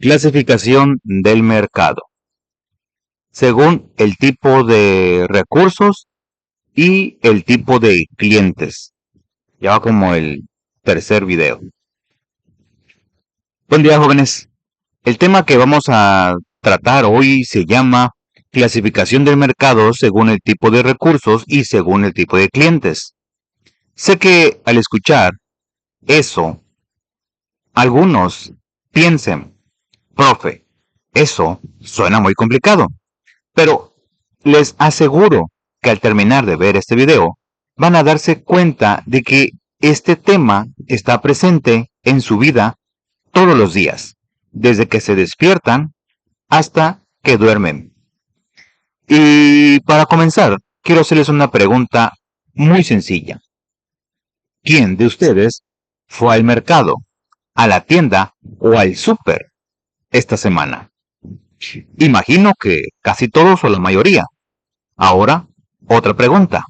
Clasificación del mercado. Según el tipo de recursos y el tipo de clientes. Ya va como el tercer video. Buen día, jóvenes. El tema que vamos a tratar hoy se llama clasificación del mercado según el tipo de recursos y según el tipo de clientes. Sé que al escuchar eso, algunos piensen, profe, eso suena muy complicado, pero les aseguro que al terminar de ver este video, van a darse cuenta de que este tema está presente en su vida todos los días, desde que se despiertan hasta que duermen. Y para comenzar, quiero hacerles una pregunta muy sencilla. ¿Quién de ustedes fue al mercado, a la tienda o al súper esta semana? Imagino que casi todos o la mayoría. Ahora, otra pregunta.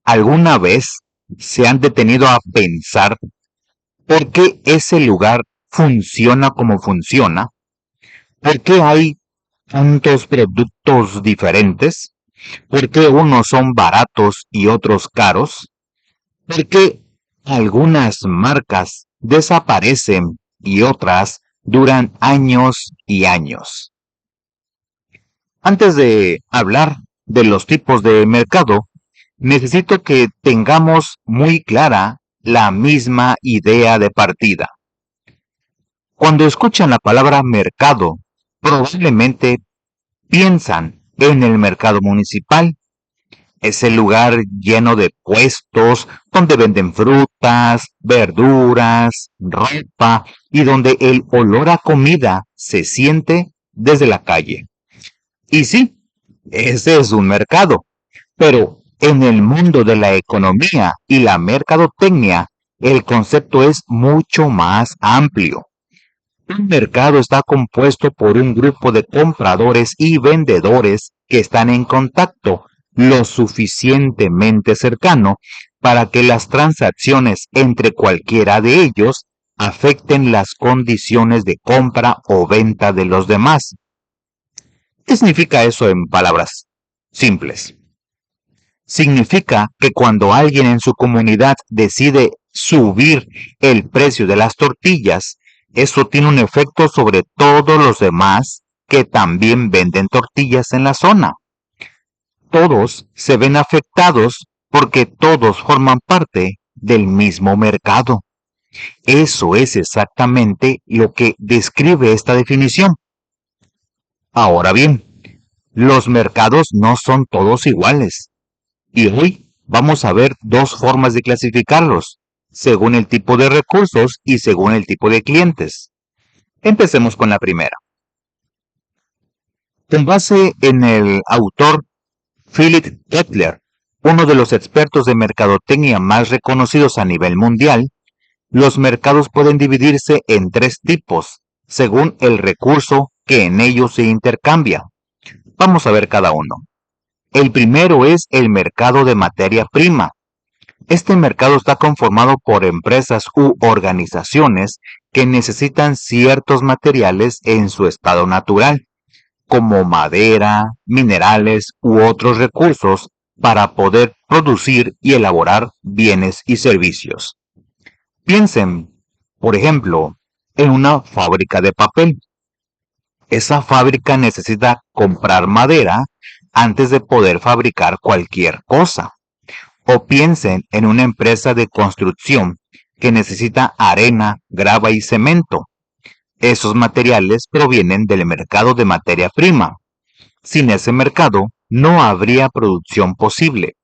¿Alguna vez se han detenido a pensar por qué ese lugar funciona como funciona? ¿Por qué hay tantos productos diferentes? ¿Por qué unos son baratos y otros caros? ¿Por qué algunas marcas desaparecen y otras duran años y años? Antes de hablar de los tipos de mercado, necesito que tengamos muy clara la misma idea de partida. Cuando escuchan la palabra mercado, probablemente piensan en el mercado municipal, ese lugar lleno de puestos donde venden frutas, verduras, ropa y donde el olor a comida se siente desde la calle. Y sí, ese es un mercado, pero en el mundo de la economía y la mercadotecnia, el concepto es mucho más amplio. Un mercado está compuesto por un grupo de compradores y vendedores que están en contacto lo suficientemente cercano para que las transacciones entre cualquiera de ellos afecten las condiciones de compra o venta de los demás. ¿Qué significa eso en palabras simples? Significa que cuando alguien en su comunidad decide subir el precio de las tortillas, eso tiene un efecto sobre todos los demás que también venden tortillas en la zona. Todos se ven afectados porque todos forman parte del mismo mercado. Eso es exactamente lo que describe esta definición. Ahora bien, los mercados no son todos iguales. Y hoy vamos a ver dos formas de clasificarlos, según el tipo de recursos y según el tipo de clientes. Empecemos con la primera. Con base en el autor Philip Kotler, uno de los expertos de mercadotecnia más reconocidos a nivel mundial, los mercados pueden dividirse en tres tipos, según el recurso que en ellos se intercambia. Vamos a ver cada uno. El primero es el mercado de materia prima. Este mercado está conformado por empresas u organizaciones que necesitan ciertos materiales en su estado natural, como madera, minerales u otros recursos para poder producir y elaborar bienes y servicios. Piensen, por ejemplo, en una fábrica de papel. Esa fábrica necesita comprar madera antes de poder fabricar cualquier cosa. O piensen en una empresa de construcción que necesita arena, grava y cemento. Esos materiales provienen del mercado de materia prima. Sin ese mercado, no habría producción posible.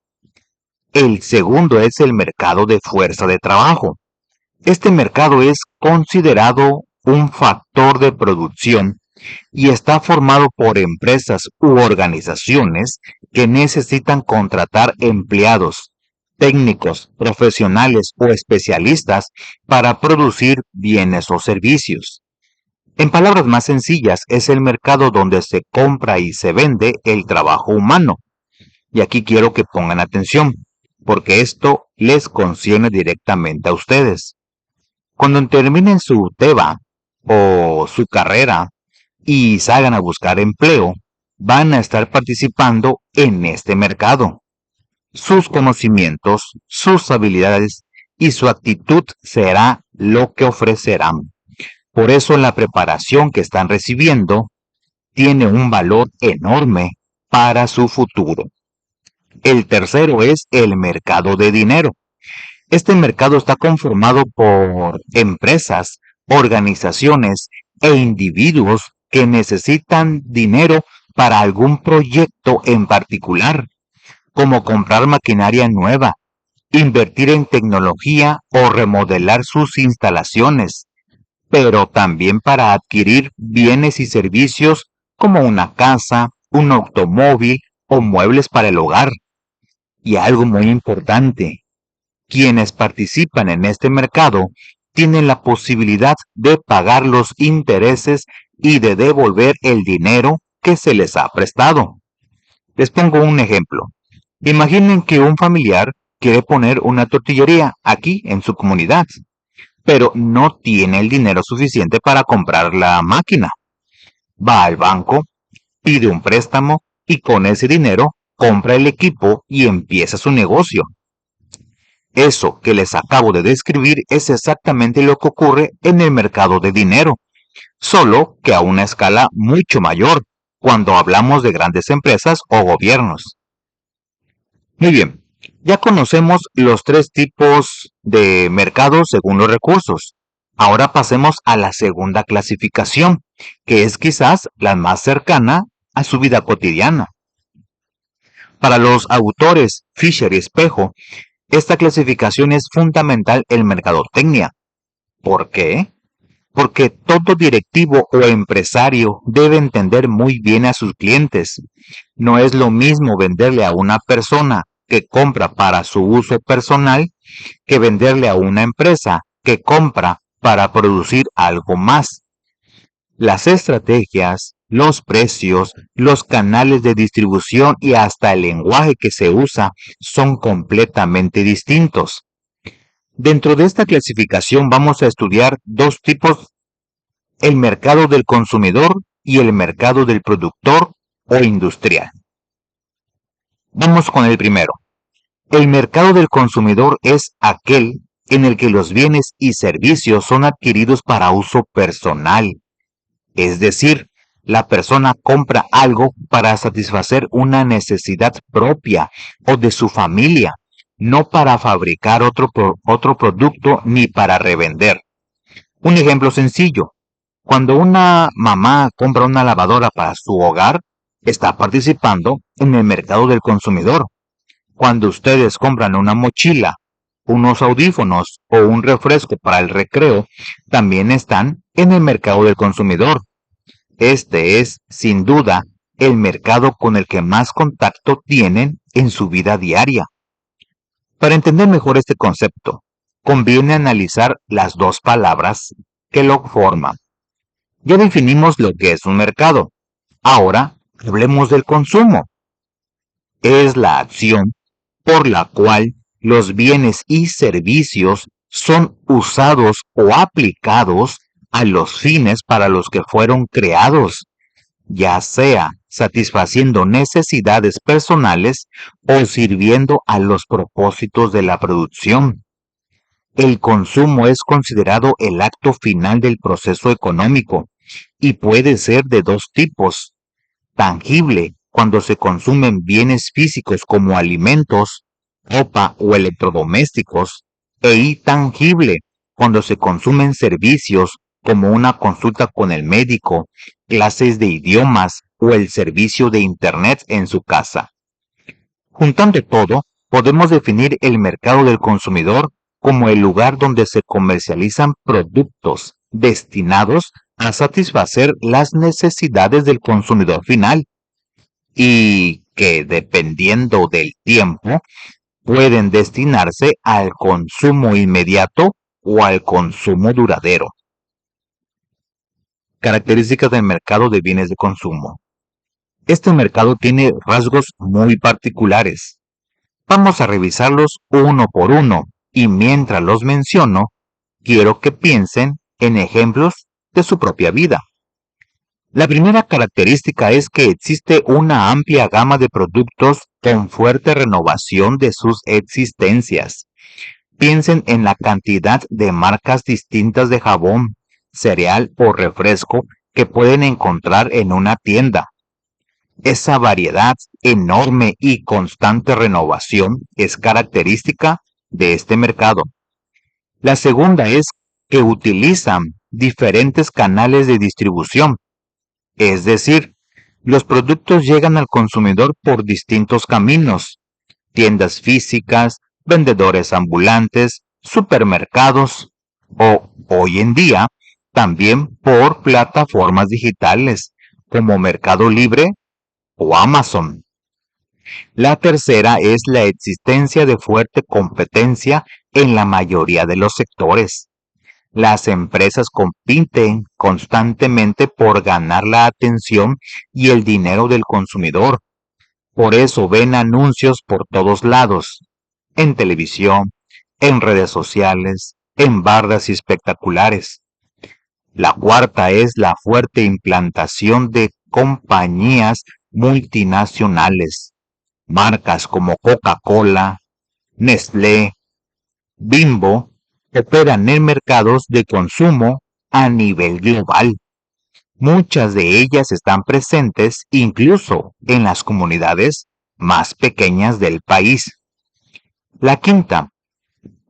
El segundo es el mercado de fuerza de trabajo. Este mercado es considerado un factor de producción y está formado por empresas u organizaciones que necesitan contratar empleados, técnicos, profesionales o especialistas para producir bienes o servicios. En palabras más sencillas, es el mercado donde se compra y se vende el trabajo humano. Y aquí quiero que pongan atención, porque esto les concierne directamente a ustedes. Cuando terminen su TEBA o su carrera, y salgan a buscar empleo, van a estar participando en este mercado. Sus conocimientos, sus habilidades y su actitud será lo que ofrecerán. Por eso la preparación que están recibiendo tiene un valor enorme para su futuro. El tercero es el mercado de dinero. Este mercado está conformado por empresas, organizaciones e individuos que necesitan dinero para algún proyecto en particular, como comprar maquinaria nueva, invertir en tecnología o remodelar sus instalaciones, pero también para adquirir bienes y servicios como una casa, un automóvil o muebles para el hogar. Y algo muy importante, quienes participan en este mercado tienen la posibilidad de pagar los intereses y de devolver el dinero que se les ha prestado. Les pongo un ejemplo. Imaginen que un familiar quiere poner una tortillería aquí en su comunidad, pero no tiene el dinero suficiente para comprar la máquina. Va al banco, pide un préstamo y con ese dinero compra el equipo y empieza su negocio. Eso que les acabo de describir es exactamente lo que ocurre en el mercado de dinero, solo que a una escala mucho mayor cuando hablamos de grandes empresas o gobiernos. Muy bien, ya conocemos los tres tipos de mercados según los recursos. Ahora pasemos a la segunda clasificación, que es quizás la más cercana a su vida cotidiana. Para los autores Fisher y Espejo, esta clasificación es fundamental en mercadotecnia. ¿Por qué? Porque todo directivo o empresario debe entender muy bien a sus clientes. No es lo mismo venderle a una persona que compra para su uso personal que venderle a una empresa que compra para producir algo más. Las estrategias, los precios, los canales de distribución y hasta el lenguaje que se usa son completamente distintos. Dentro de esta clasificación vamos a estudiar dos tipos: el mercado del consumidor y el mercado del productor o industrial. Vamos con el primero. El mercado del consumidor es aquel en el que los bienes y servicios son adquiridos para uso personal. Es decir, la persona compra algo para satisfacer una necesidad propia o de su familia, no para fabricar otro producto ni para revender. Un ejemplo sencillo. Cuando una mamá compra una lavadora para su hogar, está participando en el mercado del consumidor. Cuando ustedes compran una mochila, unos audífonos o un refresco para el recreo, también están en el mercado del consumidor. Este es, sin duda, el mercado con el que más contacto tienen en su vida diaria. Para entender mejor este concepto, conviene analizar las dos palabras que lo forman. Ya definimos lo que es un mercado. Ahora hablemos del consumo. Es la acción por la cual los bienes y servicios son usados o aplicados a los fines para los que fueron creados, ya sea satisfaciendo necesidades personales o sirviendo a los propósitos de la producción. El consumo es considerado el acto final del proceso económico y puede ser de dos tipos: tangible, cuando se consumen bienes físicos como alimentos, ropa o electrodomésticos, e intangible, cuando se consumen servicios como una consulta con el médico, clases de idiomas o el servicio de Internet en su casa. Juntando todo, podemos definir el mercado del consumidor como el lugar donde se comercializan productos destinados a satisfacer las necesidades del consumidor final y que, dependiendo del tiempo, pueden destinarse al consumo inmediato o al consumo duradero. Características del mercado de bienes de consumo. Este mercado tiene rasgos muy particulares. Vamos a revisarlos uno por uno y mientras los menciono, quiero que piensen en ejemplos de su propia vida. La primera característica es que existe una amplia gama de productos con fuerte renovación de sus existencias. Piensen en la cantidad de marcas distintas de jabón, cereal o refresco que pueden encontrar en una tienda. Esa variedad enorme y constante renovación es característica de este mercado. La segunda es que utilizan diferentes canales de distribución, es decir, los productos llegan al consumidor por distintos caminos: tiendas físicas, vendedores ambulantes, supermercados o, hoy en día, también por plataformas digitales como Mercado Libre o Amazon. La tercera es la existencia de fuerte competencia en la mayoría de los sectores. Las empresas compiten constantemente por ganar la atención y el dinero del consumidor. Por eso ven anuncios por todos lados, en televisión, en redes sociales, en bardas y espectaculares. La cuarta es la fuerte implantación de compañías multinacionales. Marcas como Coca-Cola, Nestlé, Bimbo operan en mercados de consumo a nivel global. Muchas de ellas están presentes incluso en las comunidades más pequeñas del país. La quinta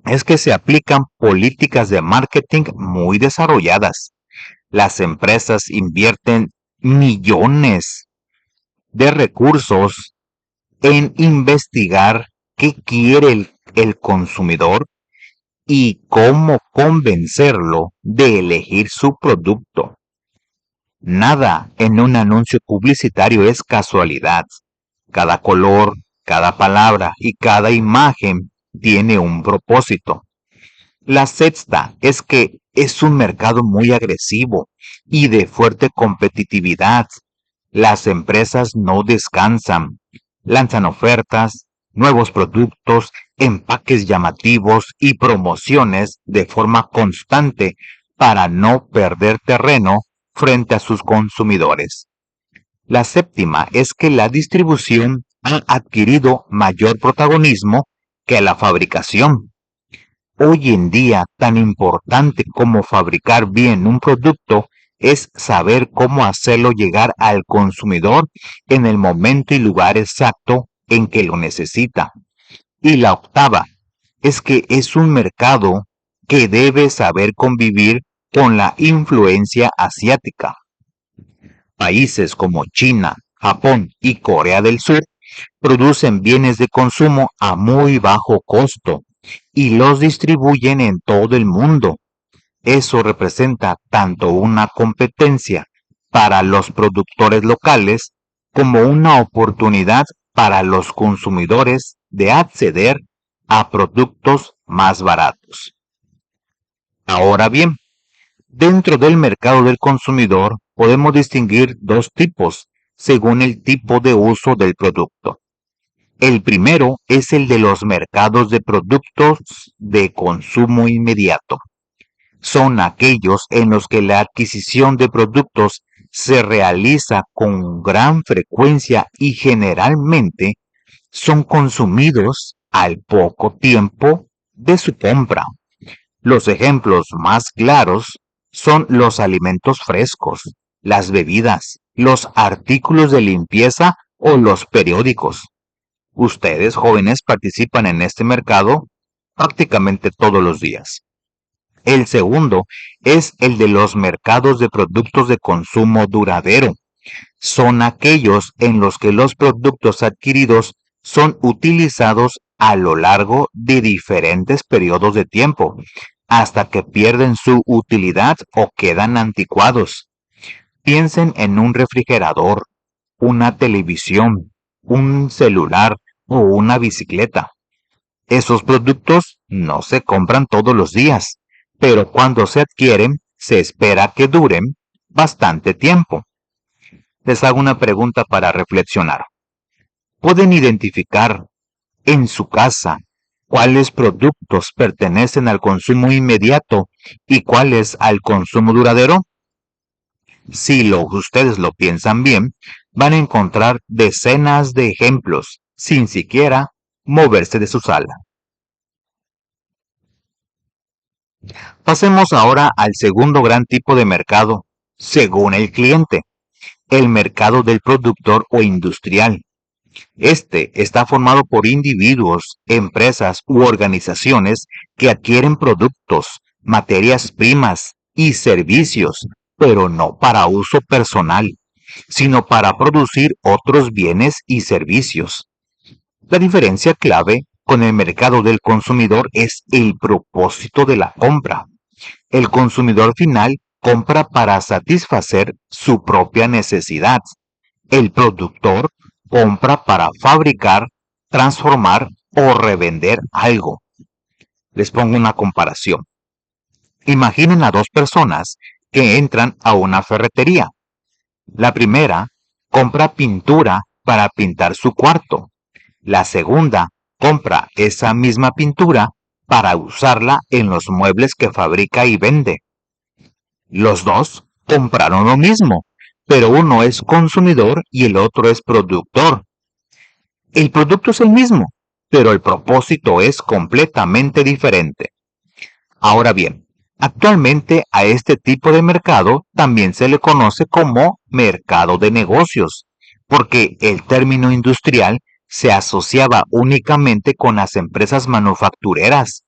es que se aplican políticas de marketing muy desarrolladas. Las empresas invierten millones de recursos en investigar qué quiere el consumidor y cómo convencerlo de elegir su producto. Nada en un anuncio publicitario es casualidad. Cada color, cada palabra y cada imagen tiene un propósito. La sexta es que es un mercado muy agresivo y de fuerte competitividad. Las empresas no descansan, lanzan ofertas, nuevos productos, empaques llamativos y promociones de forma constante para no perder terreno frente a sus consumidores. La séptima es que la distribución ha adquirido mayor protagonismo que la fabricación. Hoy en día, tan importante como fabricar bien un producto es saber cómo hacerlo llegar al consumidor en el momento y lugar exacto en que lo necesita. Y la octava es que es un mercado que debe saber convivir con la influencia asiática. Países como China, Japón y Corea del Sur producen bienes de consumo a muy bajo costo y los distribuyen en todo el mundo. Eso representa tanto una competencia para los productores locales como una oportunidad para los consumidores de acceder a productos más baratos. Ahora bien, dentro del mercado del consumidor podemos distinguir dos tipos según el tipo de uso del producto. El primero es el de los mercados de productos de consumo inmediato. Son aquellos en los que la adquisición de productos se realiza con gran frecuencia y generalmente son consumidos al poco tiempo de su compra. Los ejemplos más claros son los alimentos frescos, las bebidas, los artículos de limpieza o los periódicos. Ustedes, jóvenes, participan en este mercado prácticamente todos los días. El segundo es el de los mercados de productos de consumo duradero. Son aquellos en los que los productos adquiridos son utilizados a lo largo de diferentes periodos de tiempo, hasta que pierden su utilidad o quedan anticuados. Piensen en un refrigerador, una televisión, un celular o una bicicleta. Esos productos no se compran todos los días, pero cuando se adquieren, se espera que duren bastante tiempo. Les hago una pregunta para reflexionar. ¿Pueden identificar en su casa cuáles productos pertenecen al consumo inmediato y cuáles al consumo duradero? Ustedes lo piensan bien, van a encontrar decenas de ejemplos sin siquiera moverse de su sala. Pasemos ahora al segundo gran tipo de mercado, según el cliente, el mercado del productor o industrial. Este está formado por individuos, empresas u organizaciones que adquieren productos, materias primas y servicios, pero no para uso personal, sino para producir otros bienes y servicios. La diferencia clave con el mercado del consumidor es el propósito de la compra. El consumidor final compra para satisfacer su propia necesidad. El productor compra para fabricar, transformar o revender algo. Les pongo una comparación. Imaginen a dos personas que entran a una ferretería. La primera compra pintura para pintar su cuarto. La segunda compra esa misma pintura para usarla en los muebles que fabrica y vende. Los dos compraron lo mismo, pero uno es consumidor y el otro es productor. El producto es el mismo, pero el propósito es completamente diferente. Ahora bien, actualmente a este tipo de mercado también se le conoce como mercado de negocios, porque el término industrial se asociaba únicamente con las empresas manufactureras,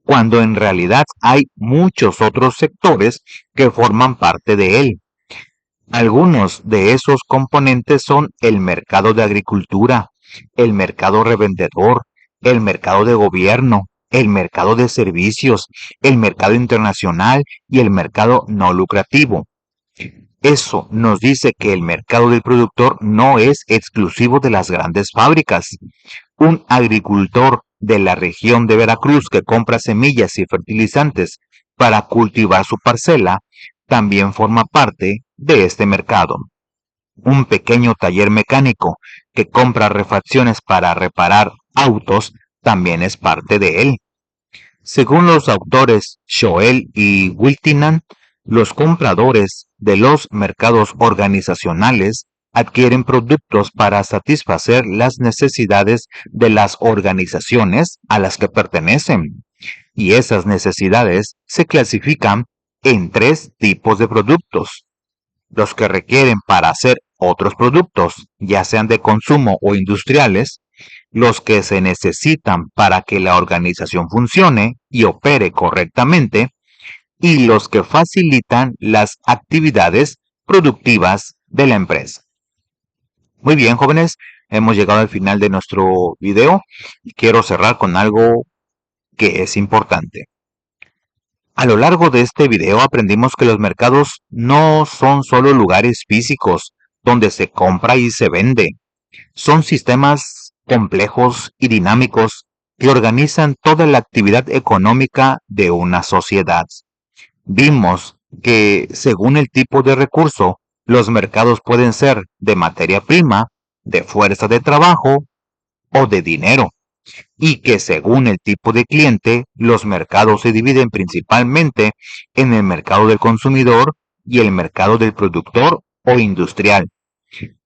cuando en realidad hay muchos otros sectores que forman parte de él. Algunos de esos componentes son el mercado de agricultura, el mercado revendedor, el mercado de gobierno, el mercado de servicios, el mercado internacional y el mercado no lucrativo. Eso nos dice que el mercado del productor no es exclusivo de las grandes fábricas. Un agricultor de la región de Veracruz que compra semillas y fertilizantes para cultivar su parcela también forma parte de este mercado. Un pequeño taller mecánico que compra refacciones para reparar autos también es parte de él. Según los autores Schoel y Wiltinan, los compradores de los mercados organizacionales adquieren productos para satisfacer las necesidades de las organizaciones a las que pertenecen. Y esas necesidades se clasifican en tres tipos de productos: los que requieren para hacer otros productos, ya sean de consumo o industriales; los que se necesitan para que la organización funcione y opere correctamente; y los que facilitan las actividades productivas de la empresa. Muy bien, jóvenes, hemos llegado al final de nuestro video y quiero cerrar con algo que es importante. A lo largo de este video aprendimos que los mercados no son solo lugares físicos donde se compra y se vende. Son sistemas complejos y dinámicos que organizan toda la actividad económica de una sociedad. Vimos que según el tipo de recurso, los mercados pueden ser de materia prima, de fuerza de trabajo o de dinero, y que según el tipo de cliente, los mercados se dividen principalmente en el mercado del consumidor y el mercado del productor o industrial.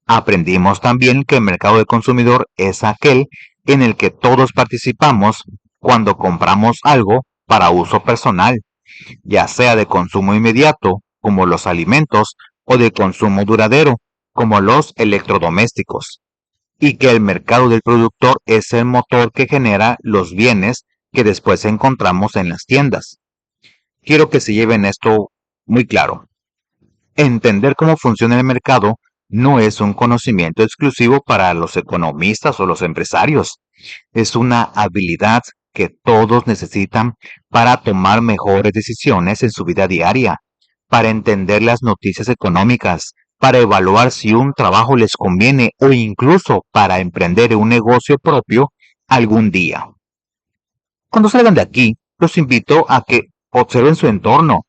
Aprendimos también que el mercado del consumidor es aquel en el que todos participamos cuando compramos algo para uso personal, ya sea de consumo inmediato, como los alimentos, o de consumo duradero, como los electrodomésticos, y que el mercado del productor es el motor que genera los bienes que después encontramos en las tiendas. Quiero que se lleven esto muy claro. Entender cómo funciona el mercado no es un conocimiento exclusivo para los economistas o los empresarios. Es una habilidad que todos necesitan para tomar mejores decisiones en su vida diaria, para entender las noticias económicas, para evaluar si un trabajo les conviene o incluso para emprender un negocio propio algún día. Cuando salgan de aquí, los invito a que observen su entorno.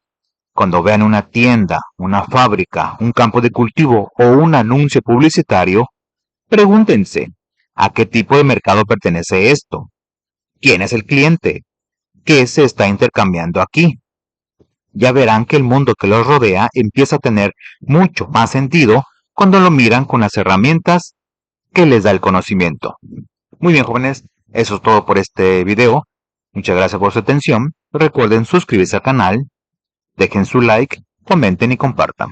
Cuando vean una tienda, una fábrica, un campo de cultivo o un anuncio publicitario, pregúntense: ¿a qué tipo de mercado pertenece esto? ¿Quién es el cliente? ¿Qué se está intercambiando aquí? ya verán que el mundo que los rodea empieza a tener mucho más sentido cuando lo miran con las herramientas que les da el conocimiento. Muy bien, jóvenes, eso es todo por este video. Muchas gracias por su atención. Recuerden suscribirse al canal, dejen su like, comenten y compartan.